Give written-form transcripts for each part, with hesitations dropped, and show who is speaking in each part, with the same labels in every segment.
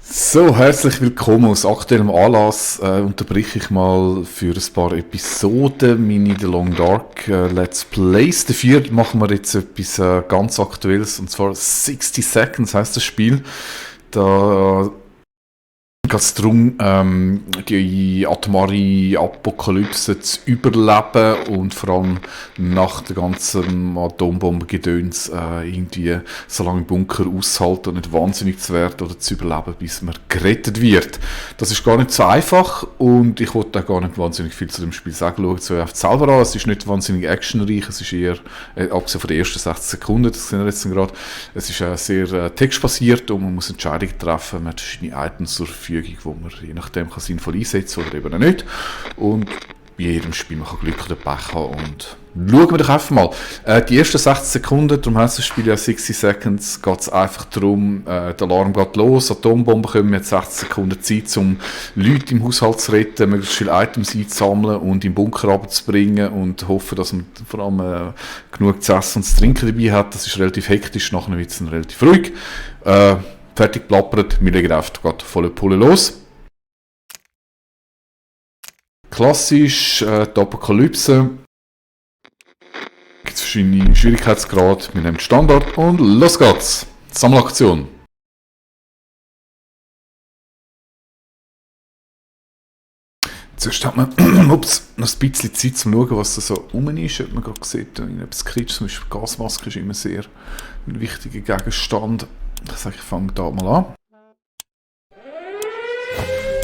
Speaker 1: So, herzlich willkommen. Aus aktuellem Anlass unterbreche ich mal für ein paar Episoden meine The Long Dark Let's Plays. Dafür machen wir jetzt etwas ganz Aktuelles, und zwar 60 Seconds heisst das Spiel. Da geht es darum, die atomare Apokalypse zu überleben und vor allem nach der ganzen Atombombengedöns irgendwie so lange im Bunker auszuhalten und nicht wahnsinnig zu werden oder zu überleben, bis man gerettet wird. Das ist gar nicht so einfach und ich wollte auch gar nicht wahnsinnig viel zu dem Spiel sagen. Schaut es euch auf selber an, es ist nicht wahnsinnig actionreich, es ist eher, abgesehen von den ersten 60 Sekunden, das sehen wir jetzt gerade, es ist sehr textbasiert und man muss Entscheidungen treffen, man hat verschiedene Items zur Verfügung, wo man je nachdem kann sinnvoll einsetzen oder eben auch nicht. Und bei jedem Spiel man kann Glück oder Pech haben. Und schauen wir doch einfach mal. Die ersten 60 Sekunden, darum heisst das Spiel ja 60 Seconds, geht es einfach darum, der Alarm geht los, Atombomben kommen, wir haben 60 Sekunden Zeit, um Leute im Haushalt zu retten, möglichst viele Items einzusammeln und im Bunker runterzubringen und hoffen, dass man vor allem genug zu essen und zu trinken dabei hat. Das ist relativ hektisch, nachher wird es dann relativ ruhig. Fertig plappert, wir legen einfach volle Pulle los. Klassisch, die Apokalypse. Gibt es verschiedene Schwierigkeitsgrade. Wir nehmen Standard und los geht's. Sammelaktion. Zuerst hat man noch ein bisschen Zeit zum Schauen, was da so rum ist. Hat man gerade gesehen, etwas kritisch, zum Beispiel Gasmaske ist immer sehr ein wichtiger Gegenstand. Ich sage, ich fange da mal an.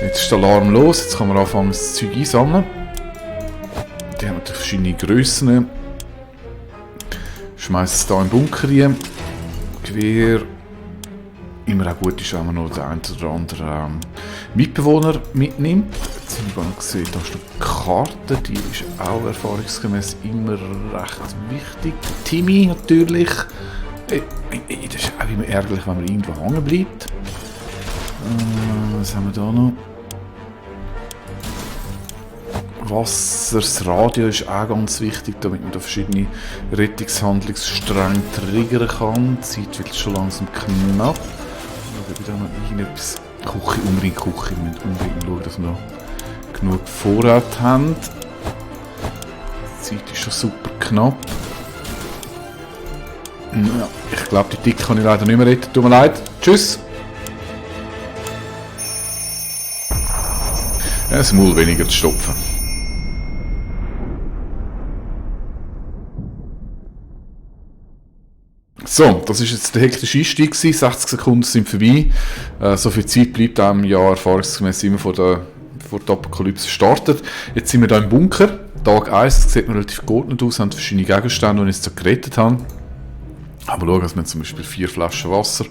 Speaker 1: Jetzt ist der Alarm los, jetzt kann man anfangen das Zeug einsammeln. Die haben natürlich verschiedene Grössen. Schmeißt es hier in den Bunker rein. Gewehr. Immer auch gut ist, wenn man noch den einen oder anderen Mitbewohner mitnimmt. Jetzt habe ich gar nicht gesehen, da ist eine Karte, die ist auch erfahrungsgemäß immer recht wichtig. Timmy natürlich. Das ist auch immer ärgerlich, wenn man irgendwo hängen bleibt. Was haben wir da noch? Wasser, das Radio ist auch ganz wichtig, damit man da verschiedene Rettungshandlungsstränge triggern kann. Die Zeit wird schon langsam knapp. Schauen, wieder noch irgendetwas. Küche, unbedingt Küche. Wir müssen unbedingt schauen, dass wir noch genug Vorrat haben. Die Zeit ist schon super knapp. Ja, ich glaube, die Dicke kann ich leider nicht mehr retten. Tut mir leid. Tschüss. Ja, das Maul weniger zu stopfen. So, das ist jetzt der hektische Einstieg gewesen. 60 Sekunden sind vorbei. So viel Zeit bleibt einem Jahr erfahrungsgemäß immer vor der Apokalypse startet. Jetzt sind wir hier im Bunker. Tag 1, das sieht mir relativ geordnet aus, haben verschiedene Gegenstände, die ich jetzt so gerettet habe. Aber schauen, dass wir zum Beispiel 4 Flaschen Wasser,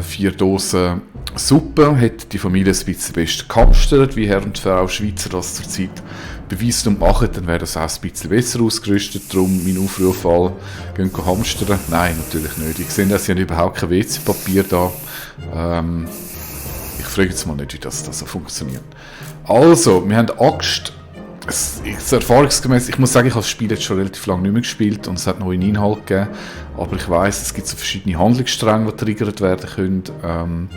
Speaker 1: 4 Dosen Suppe, hat die Familie ein bisschen best gehamstert, wie Herr und Frau Schweizer das zurzeit beweisen und machen, dann wäre das auch ein bisschen besser ausgerüstet. Darum mein Aufruf all, gehen hamstern. Nein, natürlich nicht. Ich sehe, sie haben überhaupt kein WC-Papier da. Ich frage jetzt mal nicht, wie das so funktioniert. Also, wir haben Axt. Erfahrungsgemäß, ich muss sagen, ich habe das Spiel jetzt schon relativ lange nicht mehr gespielt und es hat neuen Inhalt gegeben, aber ich weiss, es gibt so verschiedene Handlungsstränge, die triggert werden können,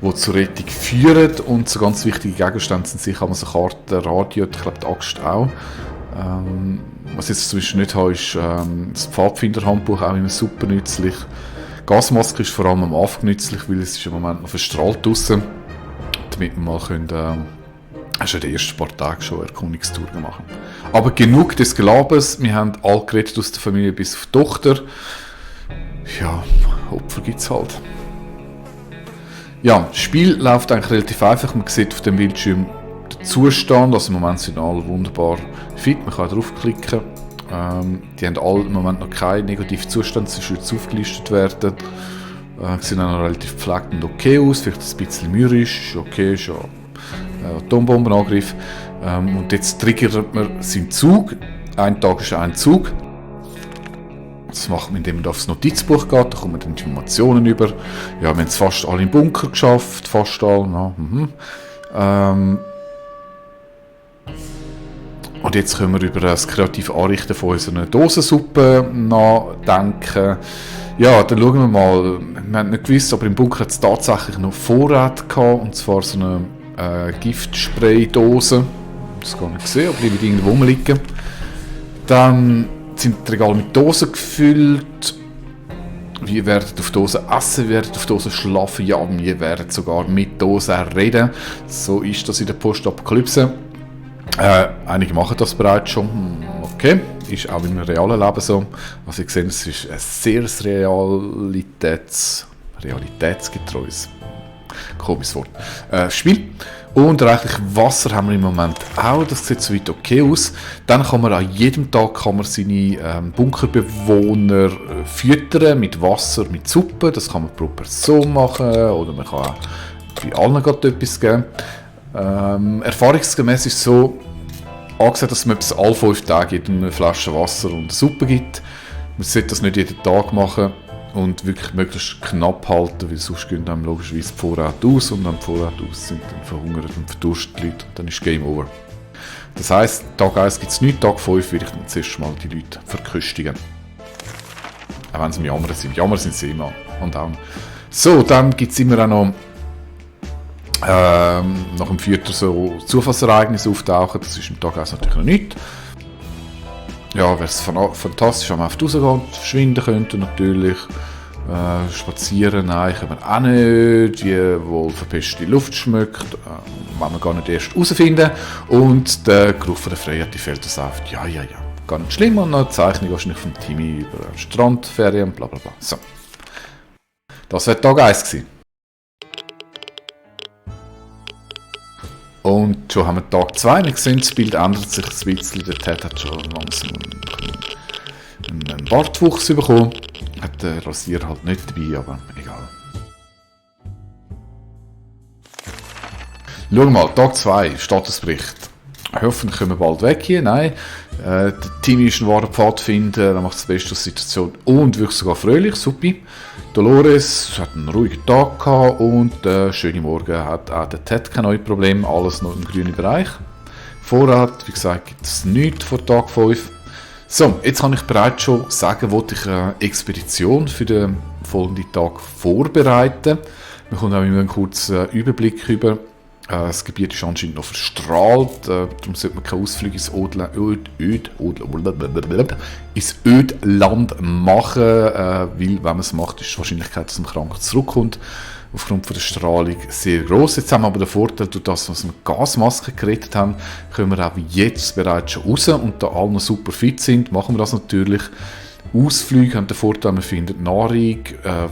Speaker 1: die zur Rettung führen, und so ganz wichtige Gegenstände sind sicher so Karten, Radio, ich glaube die Axt auch. Was ich jetzt zum Beispiel nicht habe, ist das Pfadfinderhandbuch, auch immer super nützlich. Gasmaske ist vor allem am Anfang nützlich, weil es ist im Moment noch verstrahlt draussen, damit wir mal können, hast du in den ersten paar Tagen schon Erkundungstour gemacht. Aber genug des Gelabers. Wir haben alle geredet aus der Familie bis auf die Tochter. Ja, Opfer gibt es halt. Ja, das Spiel läuft eigentlich relativ einfach. Man sieht auf dem Bildschirm den Zustand. Also im Moment sind alle wunderbar fit. Man kann draufklicken. Die haben alle im Moment noch keinen negativen Zustand. Sie müssen jetzt aufgelistet werden. Sehen auch noch relativ gepflegt und okay aus. Vielleicht ein bisschen mürrisch. Ist okay, ist ja Atombombenangriff. Und jetzt triggert man seinen Zug. Ein Tag ist ein Zug. Das macht man, indem man aufs Notizbuch geht. Da kommen man Informationen über. Ja, wir haben es fast alle im Bunker geschafft. Fast alle. Ja, Und jetzt können wir über das kreative Anrichten von unserer Dosensuppe nachdenken. Ja, dann schauen wir mal. Wir haben nicht gewusst, aber im Bunker hat es tatsächlich noch Vorrat gehabt, und zwar so eine Giftspray-Dose. Das gar nicht gesehen, aber die wird irgendwo rumliegen. Dann sind die Regale mit Dosen gefüllt. Wir werden auf Dosen essen, wir werden auf Dosen schlafen, ja, wir werden sogar mit Dosen reden. So ist das in der Postapokalypse. Einige machen das bereits schon. Okay, ist auch im realen Leben so. Also ich sehe, es ist ein sehr realitätsgetreues, komisches Wort, Spiel. Und reichlich Wasser haben wir im Moment auch, das sieht soweit okay aus. Dann kann man an jedem Tag seine Bunkerbewohner füttern mit Wasser, mit Suppe. Das kann man pro Person machen, oder man kann auch bei allen gerade etwas geben. Erfahrungsgemäß ist es so, angesehen, dass man bis alle 5 Tage eine Flasche Wasser und eine Suppe gibt. Man sollte das nicht jeden Tag machen und wirklich möglichst knapp halten, weil sonst gehen dann logischerweise die Vorräte aus, und wenn die Vorräte aus sind, dann verhungern und verdursten die Leute, dann ist Game Over. Das heisst, Tag 1 gibt es nichts, Tag 5 würde ich dann zuerst mal die Leute verköstigen. Auch wenn sie am Jammern sind. Jammern sind sie immer. Und auch. So, dann gibt es immer auch noch nach dem Fütter so Zufallsereignisse auftauchen. Das ist am Tag 1 natürlich noch nicht. Ja, wäre es fantastisch, wenn man auf die rausgehen und verschwinden könnte natürlich. Spazieren, nein, können wir auch nicht. Wie wohl verpestete Luft schmeckt, wenn wir gar nicht erst herausfinden. Und der Geruch von der Freiheit, die fällt uns auf. Ja. Gar nicht schlimm. Und noch eine Zeichnung wahrscheinlich von Timmy über Strandferien, bla bla bla. So. Das wäre Tag 1 gewesen. Und schon haben wir Tag 2. Wir sehen, das Bild ändert sich ein bisschen. Der Ted hat schon langsam einen Bartwuchs bekommen. Hat den Rasierer halt nicht dabei, aber egal. Schauen wir mal, Tag 2, Statusbericht. Hoffentlich können wir bald weg hier. Nein, der Timmy ist ein wahrer Pfadfinder, er macht das Beste aus der Situation und wirklich sogar fröhlich, super. Dolores hat einen ruhigen Tag gehabt und schöne Morgen hat auch der Ted kein neues Problem, alles noch im grünen Bereich. Vorrat, wie gesagt, gibt es nichts vor Tag 5. So, jetzt kann ich bereits schon sagen, wo ich eine Expedition für den folgenden Tag vorbereiten. Wir bekommen auch immer einen kurzen Überblick über. Das Gebiet ist anscheinend noch verstrahlt, darum sollte man keine Ausflüge ins Ödland machen, weil, wenn man es macht, ist die Wahrscheinlichkeit, dass man krank zurückkommt, aufgrund von der Strahlung sehr gross. Jetzt haben wir aber den Vorteil, durch das, was wir Gasmasken gerettet haben, können wir auch jetzt bereits schon raus, und da alle noch super fit sind, machen wir das natürlich. Ausflüge haben den Vorteil, man findet Nahrung,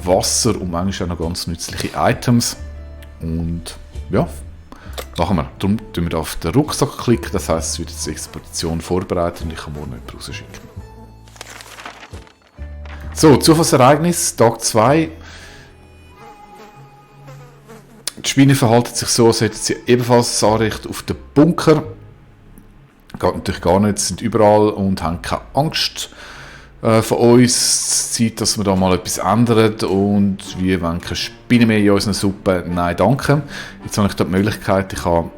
Speaker 1: Wasser und manchmal auch noch ganz nützliche Items. Und ja, machen wir. Darum klicken wir auf den Rucksack klicken, das heisst, es wird jetzt die Expedition vorbereitet und ich kann morgen jemanden rausschicken. So, Zufallsereignis, Tag 2. Die Spinne verhalten sich so, als hätten sie ebenfalls das Anrecht auf den Bunker. Geht natürlich gar nicht, sie sind überall und haben keine Angst von uns. Zeit, dass wir da mal etwas ändern, und wir wollen keine Spinnen mehr in unserer Suppe. Nein, danke. Jetzt habe ich da die Möglichkeit, ich habe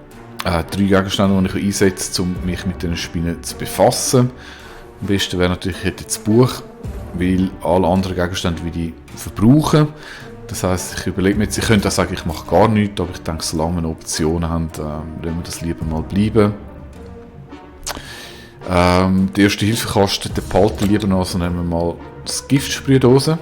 Speaker 1: 3 Gegenstände, die ich einsetze, um mich mit den Spinnen zu befassen. Am besten wäre natürlich, ich hätte das Buch, weil alle anderen Gegenstände will ich verbrauchen. Das heisst, ich überlege mir jetzt, ich könnte auch sagen, ich mache gar nichts, aber ich denke, solange wir eine Option haben, lassen wir das lieber mal bleiben. Die erste Hilfekasten, den behalten lieber noch, also nehmen wir mal das Giftsprühdose.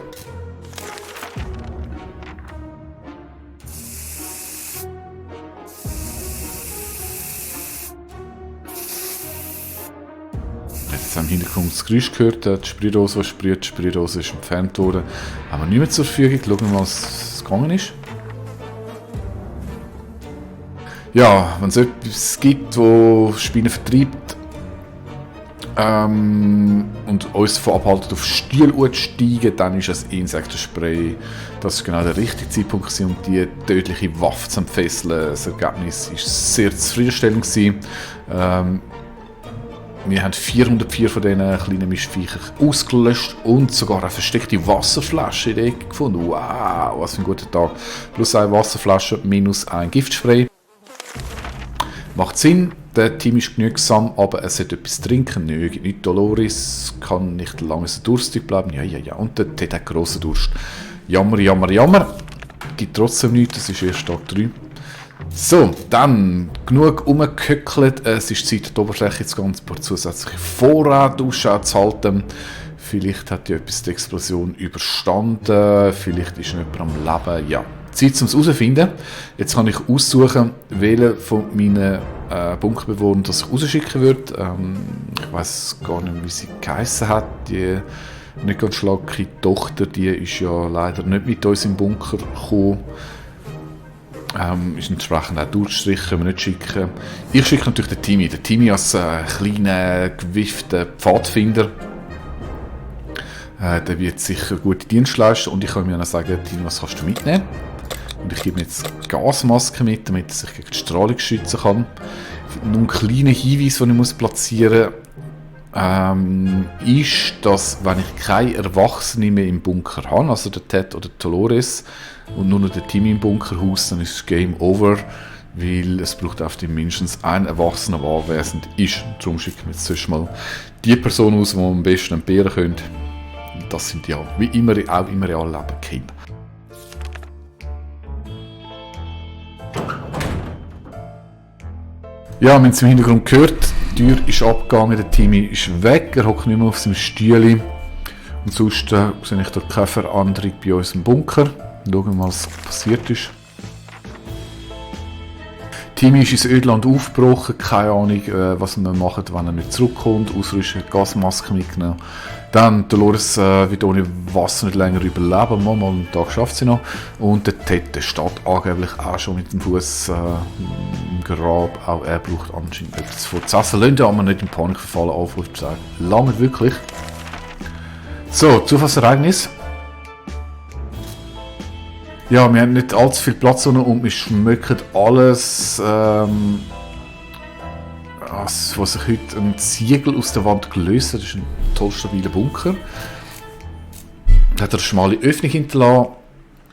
Speaker 1: Jetzt haben wir im Hintergrund das Geräusch gehört, die Sprühdose, die sprüht, die Sprühdose ist entfernt worden. Haben wir nicht mehr zur Verfügung, schauen wir mal, was es gegangen ist. Ja, wenn es etwas gibt, das Spinnen vertreibt, und uns davon abhalten, auf Stühle zu steigen, dann ist das Insektenspray. Das war genau der richtige Zeitpunkt, um die tödliche Waffe zu entfesseln. Das Ergebnis war sehr zufriedenstellend. Wir haben 404 von diesen kleinen Mischviechern ausgelöscht und sogar eine versteckte Wasserflasche in der Ecke gefunden. Wow, was für ein guter Tag. Plus eine Wasserflasche, minus ein Giftspray. Macht Sinn. Der Team ist genügsam, aber es hat etwas zu trinken. Nicht Dolores kann nicht lange so durstig bleiben. Ja. Und der Ted hat grossen Durst. Jammer. Gibt trotzdem nichts, das ist erst Tag 3. So, dann genug rumgehöckelt. Es ist Zeit, die Oberfläche jetzt ganz ein paar zusätzliche Vorräte Ausschau zu halten. Vielleicht hat ja etwas die Explosion überstanden. Vielleicht ist noch jemand am Leben. Ja, Zeit zum herausfinden. Jetzt kann ich aussuchen, welcher von meinen Bunkerbewohnern das ich rausschicken würde. Ich weiß gar nicht, wie sie geheissen hat. Die nicht ganz schlagige Tochter, die ist ja leider nicht mit uns im Bunker gekommen. Ist entsprechend auch durchgestrichen, können wir nicht schicken. Ich schicke natürlich den Timmy. Der Timmy als kleiner, gewiefter Pfadfinder. Der wird sicher gute Dienste leisten. Und ich kann mir auch sagen, Timmy, was kannst du mitnehmen? Und ich gebe mir jetzt Gasmaske mit, damit er sich gegen die Strahlung schützen kann. Nur ein kleiner Hinweis, den ich platzieren muss, ist, dass wenn ich keine Erwachsenen mehr im Bunker habe, also der Ted oder Dolores, und nur noch der Timmy im Bunkerhaus, dann ist das Game over, weil es braucht auf dem mindestens ein Erwachsener, der anwesend ist. Darum schicken wir jetzt zuerst mal die Person aus, die wir am besten entbehren können. Das sind ja, wie immer, auch im realen Leben Kinder. Ja, wir haben es im Hintergrund gehört, die Tür ist abgegangen, der Timmy ist weg, er hockt nicht mehr auf seinem Stühle. Und sonst sehe ich da keine Veränderung bei uns im Bunker. Schauen wir mal, was passiert ist. Timmy ist ins Ödland aufgebrochen, keine Ahnung, was wir machen, wenn er nicht zurückkommt. Ausrüsten, Gasmaske mitgenommen. Dann Dolores wird ohne Wasser nicht länger überleben. Mal einen Tag schafft sie noch. Und der Ted, der steht angeblich auch schon mit dem Fuß im Grab. Auch er braucht anscheinend etwas von zu essen. Lassen aber nicht in Panik verfallen, Aufruf zu sagen. Lange wirklich. So, Zufallsereignis. Ja, wir haben nicht allzu viel Platz und wir schmücken alles, was sich heute ein Ziegel aus der Wand gelöst hat. Das ist ein toll stabiler Bunker. Da hat er eine schmale Öffnung hinterlassen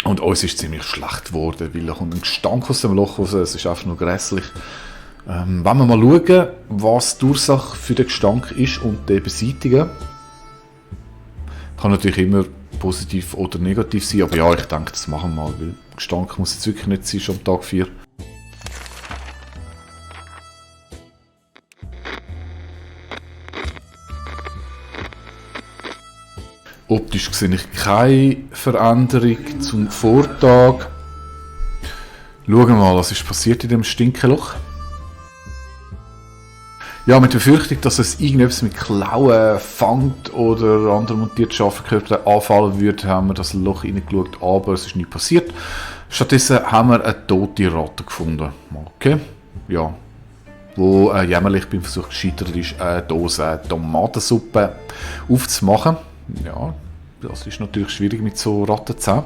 Speaker 1: und uns ist ziemlich schlecht geworden, weil da kommt ein Gestank aus dem Loch raus, es ist einfach nur grässlich. Wenn wir mal schauen, was die Ursache für den Gestank ist und den beseitigen, kann natürlich immer positiv oder negativ sein, aber ja, ich denke, das machen wir mal, weil Gestank muss jetzt wirklich nicht sein, schon am Tag 4. Optisch sehe ich keine Veränderung zum Vortag. Schauen wir mal, was ist passiert in dem Stinkeloch. Ja, mit der Befürchtung, dass es irgendetwas mit Klauen fängt oder anderen montierten Schafkörpern anfallen würde, haben wir das Loch reingeschaut, aber es ist nichts passiert. Stattdessen haben wir eine tote Ratte gefunden. Okay, ja. Wo jämmerlich beim Versuch gescheitert ist, eine Dose Tomatensuppe aufzumachen. Ja, das ist natürlich schwierig mit so Rattenzähnen.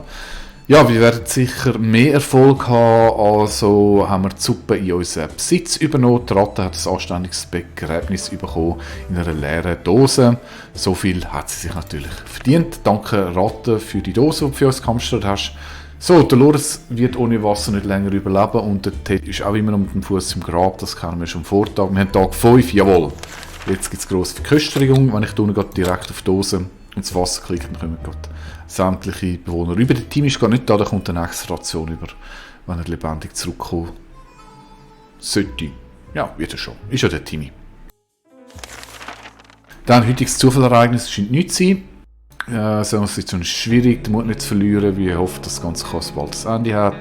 Speaker 1: Ja, wir werden sicher mehr Erfolg haben, also haben wir die Suppe in unseren Besitz übernommen. Die Ratte hat ein anständiges Begräbnis bekommen in einer leeren Dose. So viel hat sie sich natürlich verdient. Danke Ratte für die Dose, die du für uns gehamstert hast. So, Dolores wird ohne Wasser nicht länger überleben und der Ted ist auch immer noch mit dem Fuß im Grab, das kennen wir schon am Vortag. Wir haben Tag 5, jawohl. Jetzt gibt es grosse Verköstigung, wenn ich da direkt auf die Dose und das Wasser klicke, dann kommen gerade sämtliche Bewohner rüber. Der Team ist gar nicht da, da kommt eine extra Ration über, wenn er lebendig zurückkommen sollte. Ja, wird er schon. Ist ja der Timmy. Dann heutiges Zufallereignis scheint nichts zu sein. Es ist schwierig, den Mut nicht zu verlieren, wie ich hoffe, dass das Ganze bald das Ende hat.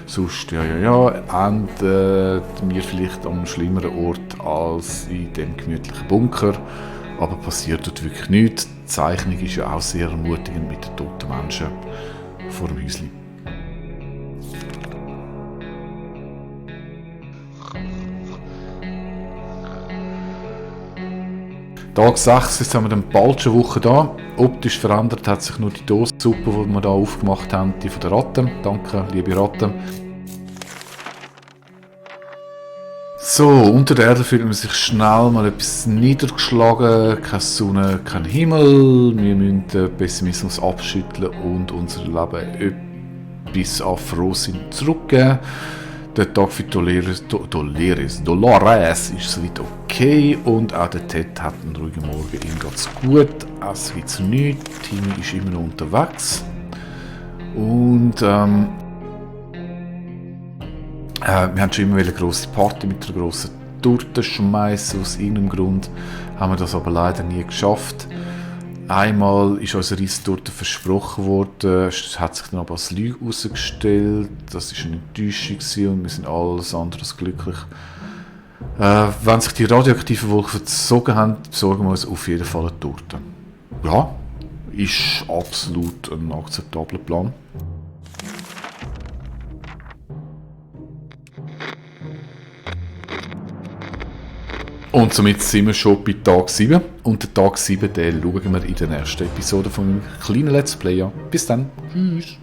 Speaker 1: Sonst, enden wir vielleicht an einem schlimmeren Ort als in dem gemütlichen Bunker. Aber passiert dort wirklich nichts. Die Zeichnung ist ja auch sehr ermutigend mit den toten Menschen vor dem Häuschen. Tag 6, jetzt haben wir dann bald schon eine Woche da. Optisch verändert hat sich nur die Dosensuppe, die wir hier aufgemacht haben, die von der Ratte. Danke, liebe Ratte. So, unter der Erde fühlt man sich schnell mal etwas niedergeschlagen. Keine Sonne, kein Himmel. Wir müssen den Pessimismus abschütteln und unser Leben etwas an Frohsinn zurückgeben. Der Tag für Dolores ist soweit okay und auch der Ted hat einen ruhigen Morgen. Ihm geht's gut, es wird zu nichts. Timmy ist immer noch unterwegs. Und wir haben schon immer eine grosse Party mit einer grossen Torte schmeißen. Aus irgendeinem Grund haben wir das aber leider nie geschafft. Einmal ist uns eine Reistorte versprochen worden, es hat sich dann aber als Lüge herausgestellt. Das war eine Enttäuschung und wir sind alles andere als glücklich. Wenn sich die radioaktiven Wolken verzogen haben, besorgen wir uns auf jeden Fall eine Torte. Ja, ist absolut ein akzeptabler Plan. Und somit sind wir schon bei Tag 7. Und den Tag 7, den schauen wir in der nächsten Episode von meinem kleinen Let's Play an. Bis dann. Tschüss.